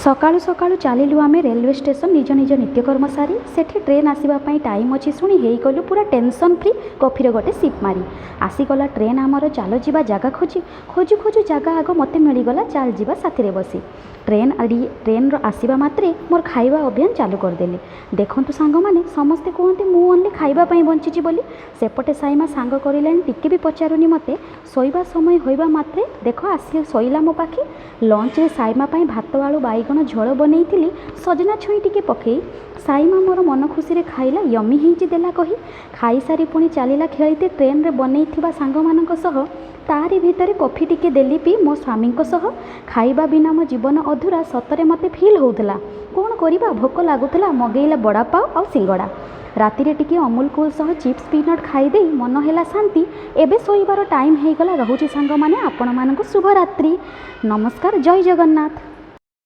सकाळु सकाळु चलिलु आमे railway station निज निज नित्यकर्म सारी सेठी ट्रेन आसवाई टाइम अच्छी शुणी गलु पूरा टेंशन फ्री कफिर गोटे सिप मारी आसीगला ट्रेन आमर चल जा जगह खोजी खोजु खोजु जगह आग मत मिलगला चल जा साथी बसी ट्रेन आसवा मात्रे मोर खाइबा अभियान चालू करदेली। देखंतु सांग माने समस्ते कहते मु ओनली खाइबापी बंची बोली सेपटे साइमा सांग करले टिके भी पचारुनी मते शोइबा समय होइबा मात्रे देख आसी शोइला मो पाखे लंच रे साइमा पाई भात आलू बाइगण झोल बनई सजना छुई टिके पकई साइमा मोर मन खुशी रे खाइला यमी हिंची देला कही खाई सारी पुणी चलिला खेलते ट्रेन रे बनई थिबा सांग मानक सह तारी भितर कॉफी टिके देली पी मो स्वामी सह खाइबा बिना मो जीवन अधूरा सतरे मते फील होउतला कौन करिबा भोक लागुतला मगेइला बड़ा पाव आ सिंगड़ा राति टिके अमूल कूल सह चिप्स पीनट खाईदे मन है शांति एबे शोइबार टाइम हो गला। रहुची सांग माने आपण मानकु शुभ रात्रि। नमस्कार। जय जगन्नाथ।